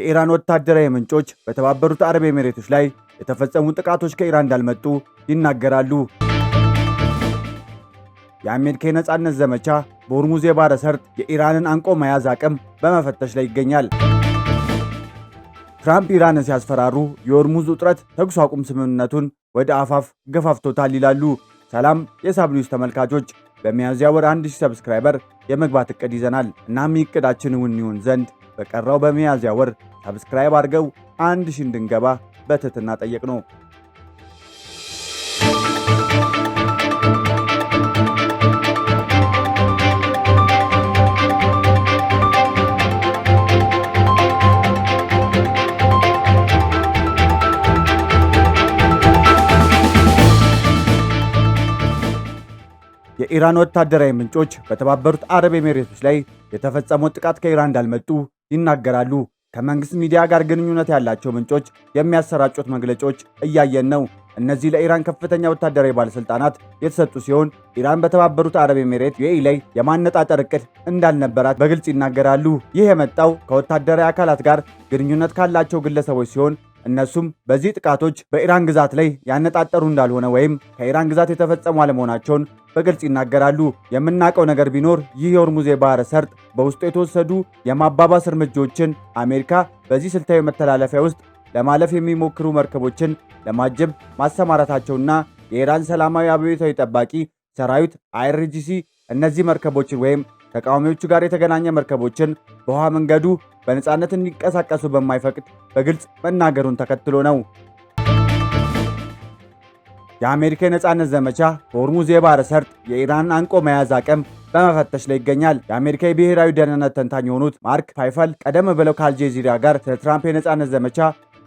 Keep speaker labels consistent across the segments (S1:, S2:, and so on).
S1: የኢራን ወታደራዊ ምንጮች በተባበሩት አረብ ኤሚሬቶች ላይ የተፈጸሙ ጥቃቶች ከኢራን እንዳልመጡ ይናገራሉ። የአሜሪካ የነጻነት ዘመቻ በሆርሙዝ የባሕረ ሰርጥ የኢራንን አንቆ መያዝ አቅም በመፈተሽ ላይ ይገኛል። ትራምፕ ኢራንን ሲያስፈራሩ የሆርሙዝ ውጥረት ተኩስ አቁም ስምምነቱን ወደ አፋፍ ገፋፍቶታል ይላሉ። ሰላም የሳብ ኒውስ ተመልካቾች፣ በሚያዝያ ወር 1000 ሰብስክራይበር የመግባት እቅድ ይዘናል። እናም እቅዳችን እውን ይሆን ዘንድ በቀረው በሚያዝያ ወር ሰብስክራይብ አድርገው 1000 እንድንገባ በትህትና ጠየቅነው። የኢራን ወታደራዊ ምንጮች በተባበሩት አረብ ኤሚሬቶች ላይ የተፈጸመው ጥቃት ከኢራን እንዳልመጡ ይናገራሉ። ከመንግስት ሚዲያ ጋር ግንኙነት ያላቸው ምንጮች የሚያሰራጩት መግለጫዎች እያየን ነው። እነዚህ ለኢራን ከፍተኛ ወታደራዊ ባለስልጣናት የተሰጡ ሲሆን ኢራን በተባበሩት አረብ ኤሚሬት ዩኤኢ ላይ የማነጣጠር እቅድ እንዳልነበራት በግልጽ ይናገራሉ። ይህ የመጣው ከወታደራዊ አካላት ጋር ግንኙነት ካላቸው ግለሰቦች ሲሆን እነሱም በዚህ ጥቃቶች በኢራን ግዛት ላይ ያነጣጠሩ እንዳልሆነ ወይም ከኢራን ግዛት የተፈጸሙ አለመሆናቸውን በግልጽ ይናገራሉ። የምናውቀው ነገር ቢኖር ይህ የሆርሙዝ የባሕረ ሰርጥ በውስጡ የተወሰዱ የማባባስ እርምጃዎችን አሜሪካ በዚህ ስልታዊ መተላለፊያ ውስጥ ለማለፍ የሚሞክሩ መርከቦችን ለማጀብ ማሰማራታቸውና የኢራን ሰላማዊ አብዮታዊ ጠባቂ ሰራዊት አይአርጂሲ እነዚህ መርከቦችን ወይም ተቃዋሚዎቹ ጋር የተገናኘ መርከቦችን በውሃ መንገዱ በነጻነት እንዲንቀሳቀሱ በማይፈቅድ በግልጽ መናገሩን ተከትሎ ነው። የአሜሪካ የነጻነት ዘመቻ በሆርሙዝ የባሕረ ሰርጥ የኢራን አንቆ መያዝ አቅም በመፈተሽ ላይ ይገኛል። የአሜሪካ የብሔራዊ ደህንነት ተንታኝ የሆኑት ማርክ ፓይፈል ቀደም ብለው ከአልጄዚራ ጋር ስለ ትራምፕ የነጻነት ዘመቻ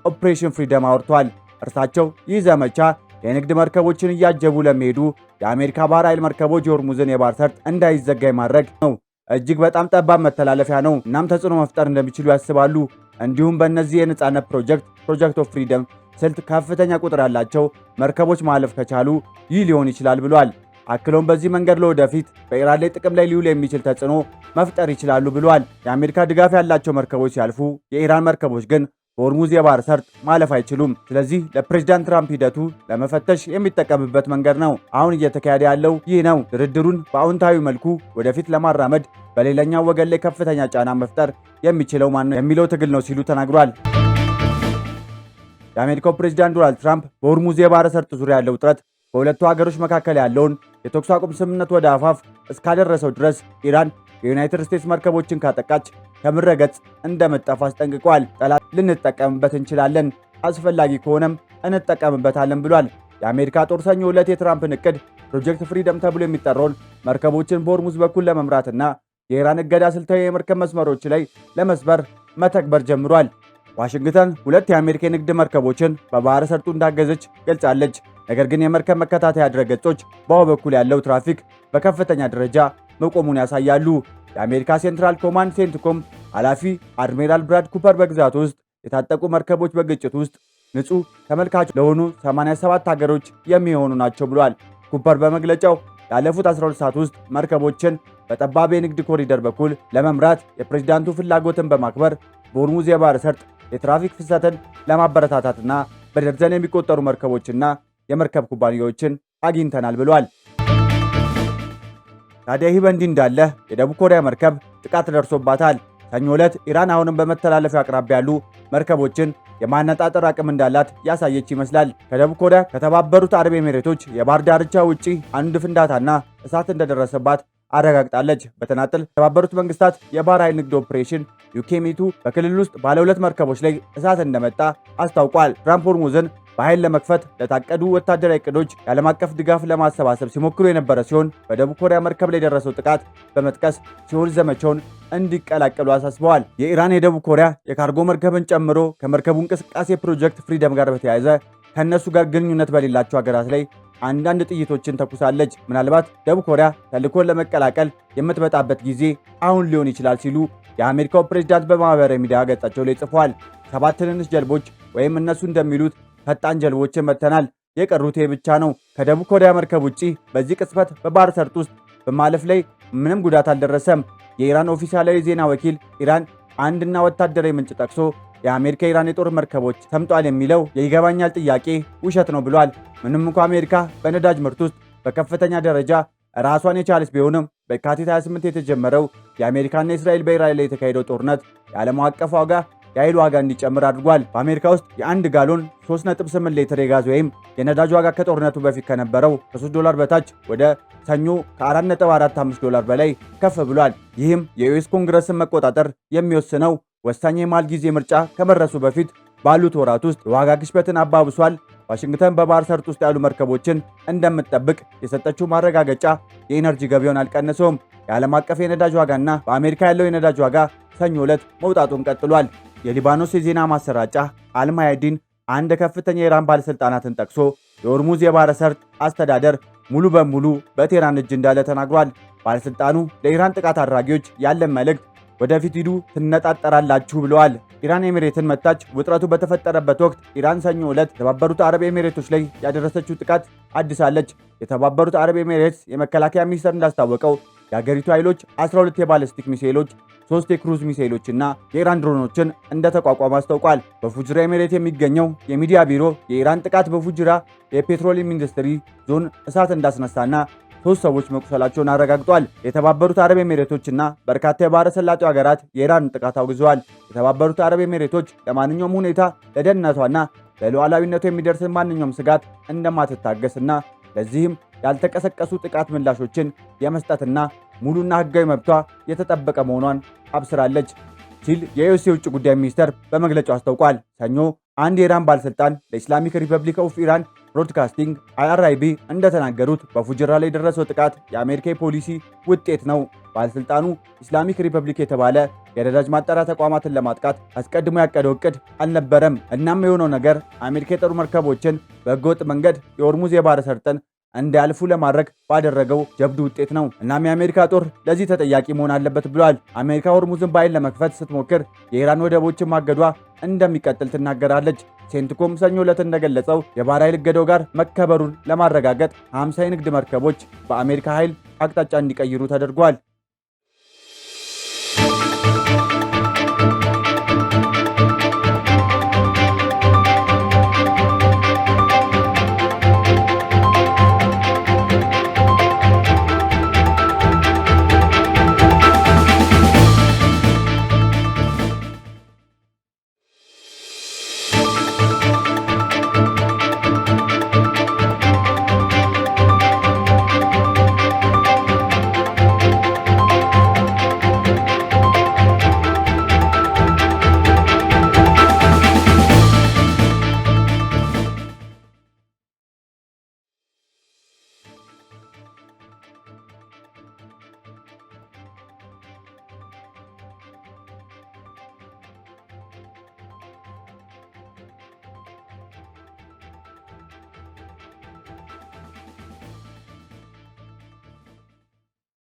S1: ኦፕሬሽን ፍሪደም አውርተዋል። እርሳቸው ይህ ዘመቻ የንግድ መርከቦችን እያጀቡ ለሚሄዱ የአሜሪካ ባህር ኃይል መርከቦች የሆርሙዝን የባሕረ ሰርጥ እንዳይዘጋ ማድረግ ነው። እጅግ በጣም ጠባብ መተላለፊያ ነው። እናም ተጽዕኖ መፍጠር እንደሚችሉ ያስባሉ። እንዲሁም በእነዚህ የነጻነት ፕሮጀክት ኦፍ ፍሪደም ስልት ከፍተኛ ቁጥር ያላቸው መርከቦች ማለፍ ከቻሉ ይህ ሊሆን ይችላል ብሏል። አክሎም በዚህ መንገድ ለወደፊት በኢራን ላይ ጥቅም ላይ ሊውል የሚችል ተጽዕኖ መፍጠር ይችላሉ ብሏል። የአሜሪካ ድጋፍ ያላቸው መርከቦች ሲያልፉ፣ የኢራን መርከቦች ግን በሆርሙዝ የባሕረ ሰርጥ ማለፍ አይችሉም። ስለዚህ ለፕሬዝዳንት ትራምፕ ሂደቱ ለመፈተሽ የሚጠቀምበት መንገድ ነው። አሁን እየተካሄደ ያለው ይህ ነው። ድርድሩን በአዎንታዊ መልኩ ወደፊት ለማራመድ በሌላኛው ወገን ላይ ከፍተኛ ጫና መፍጠር የሚችለው ማን ነው የሚለው ትግል ነው ሲሉ ተናግሯል። የአሜሪካው ፕሬዝዳንት ዶናልድ ትራምፕ በሆርሙዝ የባሕረ ሰርጥ ዙሪያ ያለው ውጥረት በሁለቱ ሀገሮች መካከል ያለውን የተኩስ አቁም ስምምነት ወደ አፋፍ እስካደረሰው ድረስ ኢራን የዩናይትድ ስቴትስ መርከቦችን ካጠቃች ከምድረ ገጽ እንደምትጠፋ አስጠንቅቋል። ጠላት ልንጠቀምበት እንችላለን፣ አስፈላጊ ከሆነም እንጠቀምበታለን ብሏል። የአሜሪካ ጦር ሰኞ ዕለት የትራምፕን እቅድ ፕሮጀክት ፍሪደም ተብሎ የሚጠራውን መርከቦችን በሆርሙዝ በኩል ለመምራትና የኢራን እገዳ ስልታዊ የመርከብ መስመሮች ላይ ለመስበር መተግበር ጀምሯል። ዋሽንግተን ሁለት የአሜሪካ የንግድ መርከቦችን በባሕረ ሰርጡ እንዳገዘች ገልጻለች። ነገር ግን የመርከብ መከታተያ ድረገጾች በውሃ በኩል ያለው ትራፊክ በከፍተኛ ደረጃ መቆሙን ያሳያሉ። የአሜሪካ ሴንትራል ኮማንድ ሴንትኮም ኃላፊ አድሚራል ብራድ ኩፐር በግዛቱ ውስጥ የታጠቁ መርከቦች በግጭት ውስጥ ንጹህ ተመልካች ለሆኑ 87 ሀገሮች የሚሆኑ ናቸው ብሏል። ኩፐር በመግለጫው ያለፉት 12 ሰዓት ውስጥ መርከቦችን በጠባብ የንግድ ኮሪደር በኩል ለመምራት የፕሬዝዳንቱ ፍላጎትን በማክበር በሆርሙዝ የባሕረ ሰርጥ የትራፊክ ፍሰትን ለማበረታታትና በደርዘን የሚቆጠሩ መርከቦችና የመርከብ ኩባንያዎችን አግኝተናል ብሏል። ታዲያ ይህ በእንዲህ እንዳለ የደቡብ ኮሪያ መርከብ ጥቃት ደርሶባታል። ሰኞ ዕለት ኢራን አሁንም በመተላለፊያ አቅራቢያ ያሉ መርከቦችን የማነጣጠር አቅም እንዳላት ያሳየች ይመስላል። ከደቡብ ኮሪያ ከተባበሩት አረብ ኤሚሬቶች የባህር ዳርቻ ውጪ አንድ ፍንዳታና እሳት እንደደረሰባት አረጋግጣለች። በተናጠል የተባበሩት መንግስታት የባህር ኃይል ንግድ ኦፕሬሽን ዩኬሚቱ በክልል ውስጥ ባለ 2 መርከቦች ላይ እሳት እንደመጣ አስታውቋል። ትራምፕ ሆርሙዝን በኃይል ለመክፈት ለታቀዱ ወታደራዊ እቅዶች የዓለም አቀፍ ድጋፍ ለማሰባሰብ ሲሞክሩ የነበረ ሲሆን በደቡብ ኮሪያ መርከብ ላይ የደረሰው ጥቃት በመጥቀስ ሲኦል ዘመቻውን እንዲቀላቀሉ አሳስበዋል። የኢራን የደቡብ ኮሪያ የካርጎ መርከብን ጨምሮ ከመርከቡ እንቅስቃሴ ፕሮጀክት ፍሪደም ጋር በተያያዘ ከእነሱ ጋር ግንኙነት በሌላቸው ሀገራት ላይ አንዳንድ ጥይቶችን ተኩሳለች። ምናልባት ደቡብ ኮሪያ ተልዕኮን ለመቀላቀል የምትመጣበት ጊዜ አሁን ሊሆን ይችላል ሲሉ የአሜሪካው ፕሬዝዳንት በማህበራዊ ሚዲያ ገጻቸው ላይ ጽፏል። 7 ትንንሽ ጀልቦች ወይም እነሱ እንደሚሉት ፈጣን ጀልቦችን መተናል። የቀሩት ብቻ ነው። ከደቡብ ኮሪያ መርከብ ውጪ በዚህ ቅጽበት በባህር ሰርጥ ውስጥ በማለፍ ላይ ምንም ጉዳት አልደረሰም። የኢራን ኦፊሻላዊ ዜና ወኪል ኢራን አንድና ወታደራዊ ምንጭ ጠቅሶ የአሜሪካ ኢራን የጦር መርከቦች ሰምጧል የሚለው የይገባኛል ጥያቄ ውሸት ነው ብሏል። ምንም እንኳ አሜሪካ በነዳጅ ምርት ውስጥ በከፍተኛ ደረጃ ራሷን የቻለች ቢሆንም በየካቲት 28 የተጀመረው የአሜሪካና የእስራኤል በኢራን ላይ የተካሄደው ጦርነት የዓለም አቀፍ ዋጋ የኃይል ዋጋ እንዲጨምር አድርጓል። በአሜሪካ ውስጥ የአንድ ጋሎን 3.8 ሊትር የጋዝ ወይም የነዳጅ ዋጋ ከጦርነቱ በፊት ከነበረው ከ$3 በታች ወደ ሰኞ ከ4.45 ዶላር በላይ ከፍ ብሏል። ይህም የዩኤስ ኮንግረስን መቆጣጠር የሚወስነው ወሳኝ የመሃል ጊዜ ምርጫ ከመድረሱ በፊት ባሉት ወራት ውስጥ የዋጋ ግሽበትን አባብሷል። ዋሽንግተን በባህር ሰርጥ ውስጥ ያሉ መርከቦችን እንደምትጠብቅ የሰጠችው ማረጋገጫ የኢነርጂ ገበያውን አልቀነሰውም። የዓለም አቀፍ የነዳጅ ዋጋና በአሜሪካ ያለው የነዳጅ ዋጋ ሰኞ ዕለት መውጣቱን ቀጥሏል። የሊባኖስ የዜና ማሰራጫ አልማያዲን አንድ ከፍተኛ የኢራን ባለሥልጣናትን ጠቅሶ የሆርሙዝ የባህረ ሰርጥ አስተዳደር ሙሉ በሙሉ በቴህራን እጅ እንዳለ ተናግሯል። ባለሥልጣኑ ለኢራን ጥቃት አድራጊዎች ያለን መልእክት ወደፊት ሂዱ ትነጣጠራላችሁ ብለዋል። ኢራን ኤሚሬትን መታች። ውጥረቱ በተፈጠረበት ወቅት ኢራን ሰኞ ዕለት የተባበሩት አረብ ኤሚሬቶች ላይ ያደረሰችው ጥቃት አድሳለች። የተባበሩት አረብ ኤሚሬትስ የመከላከያ ሚኒስቴር እንዳስታወቀው የአገሪቱ ኃይሎች 12 የባለስቲክ ሚሳኤሎች፣ 3 የክሩዝ ሚሳኤሎችና የኢራን ድሮኖችን እንደተቋቋመ አስታውቋል። በፉጅራ ኤሚሬት የሚገኘው የሚዲያ ቢሮ የኢራን ጥቃት በፉጅራ የፔትሮሊየም ኢንዱስትሪ ዞን እሳት እንዳስነሳና 3 ሰዎች መቁሰላቸውን አረጋግጧል። የተባበሩት አረብ ኤሚሬቶችና በርካታ የባህረ ሰላጤው ሀገራት የኢራንን ጥቃት አውግዘዋል። የተባበሩት አረብ ኤሚሬቶች ለማንኛውም ሁኔታ ለደህንነቷና ለሉዓላዊነቷ የሚደርስን ማንኛውም ስጋት እንደማትታገስና ለዚህም ያልተቀሰቀሱ ጥቃት ምላሾችን የመስጠትና ሙሉና ሕጋዊ መብቷ የተጠበቀ መሆኗን አብስራለች ሲል የዩኤስ የውጭ ጉዳይ ሚኒስቴር በመግለጫው አስታውቋል። ሰኞ አንድ የኢራን ባለሥልጣን ለኢስላሚክ ሪፐብሊክ ኦፍ ኢራን ብሮድካስቲንግ IRIB እንደተናገሩት በፉጅራ ላይ የደረሰው ጥቃት የአሜሪካ የፖሊሲ ውጤት ነው። ባለሥልጣኑ ኢስላሚክ ሪፐብሊክ የተባለ የነዳጅ ማጣሪያ ተቋማትን ለማጥቃት አስቀድሞ ያቀደው እቅድ አልነበረም። እናም የሆነው ነገር አሜሪካ የጦር መርከቦችን በሕገወጥ መንገድ የሆርሙዝ የባህረ ሰርጥን እንዳያልፉ ለማድረግ ባደረገው ጀብዱ ውጤት ነው። እናም የአሜሪካ ጦር ለዚህ ተጠያቂ መሆን አለበት ብሏል። አሜሪካ ሆርሙዝን በኃይል ለመክፈት ስትሞክር የኢራን ወደቦችን ማገዷ እንደሚቀጥል ትናገራለች። ሴንትኮም ሰኞ ዕለት እንደገለጸው የባህር ኃይል እገዳው ጋር መከበሩን ለማረጋገጥ 50 የንግድ መርከቦች በአሜሪካ ኃይል አቅጣጫ እንዲቀይሩ ተደርጓል።